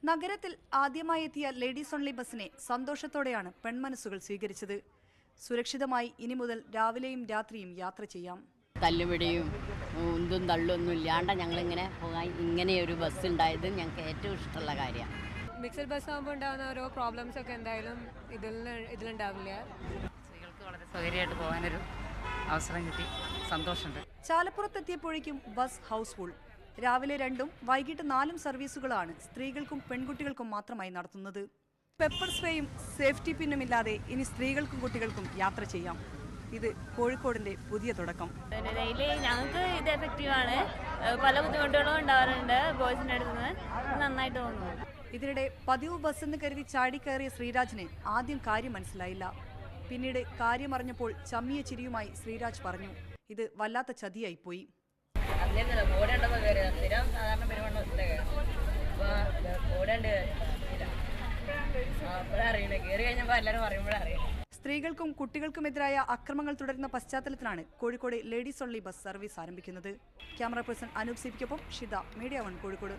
നഗരത്തിൽ ആദ്യമായി എത്തിയ ലേഡീസ് ഓൺലി ബസിനെ സന്തോഷത്തോടെയാണ് പെൺമനസ്സുകൾ സ്വീകരിച്ചത്. സുരക്ഷിതമായി ഇനി മുതൽ രാവിലെയും രാത്രിയും യാത്ര ചെയ്യാം. തല്ലുപിടിയും ഉന്തും തള്ളൊന്നും ഇല്ലാണ്ട് ഞങ്ങളിങ്ങനെ പോകാൻ ഇങ്ങനെയൊരു ബസ് ഉണ്ടായത് ഞങ്ങൾക്ക് ഏറ്റവും ഇഷ്ടമുള്ള കാര്യമാണ്. മിക്സഡ് ബസ് ആകുമ്പോൾ ഉണ്ടാകുന്ന ഓരോ പ്രോബ്ലംസ് ഒക്കെ എന്തായാലും ഇതിലുണ്ടാവില്ല. സ്ത്രീകൾക്ക് വളരെ സൗകര്യമായിട്ട് പോകാനൊരു അവസരം കിട്ടി, സന്തോഷമുണ്ട്. ചാലപ്പുറത്തെത്തിയപ്പോഴേക്കും ബസ് ഹൗസ്ഫുൾ. രാവിലെ 2ഉം വൈകിട്ട് 4ഉം സർവീസുകളാണ് സ്ത്രീകൾക്കും പെൺകുട്ടികൾക്കും മാത്രമായി നടത്തുന്നത്. പെപ്പർ സ്പ്രേയും സേഫ്റ്റി പിന്നുമില്ലാതെ ഇനി സ്ത്രീകൾക്കും കുട്ടികൾക്കും യാത്ര ചെയ്യാം. ഇത് കോഴിക്കോടിന്റെ പുതിയ തുടക്കം. ഞങ്ങൾക്ക് ഇത് എഫക്റ്റീവാണ്. പല ബുദ്ധിമുട്ടുകളും ഉണ്ടാവാറുണ്ട് ബോയ്സിൻ്റെ അടുത്ത് നിന്ന്. നന്നായിട്ട് തോന്നുന്നു. ഇതിനിടെ പതിവ് ബസ് എന്ന് കരുതി ചാടിക്കയറിയ ശ്രീരാജിന് ആദ്യം കാര്യം മനസ്സിലായില്ല. പിന്നീട് കാര്യമറിഞ്ഞപ്പോൾ ചമ്മിയ ചിരിയുമായി ശ്രീരാജ് പറഞ്ഞു, ഇത് വല്ലാത്ത ചതിയായിപ്പോയി. സ്ത്രീകൾക്കും കുട്ടികൾക്കുമെതിരായ അക്രമങ്ങൾ തുടരുന്ന പശ്ചാത്തലത്തിലാണ് Kozhikode ladies only bus service ആരംഭിക്കുന്നത്. ക്യാമറ പേഴ്സൺ അനൂപ് സിപിക്കൊപ്പം ഷിത, മീഡിയ 1 കോഴിക്കോട്.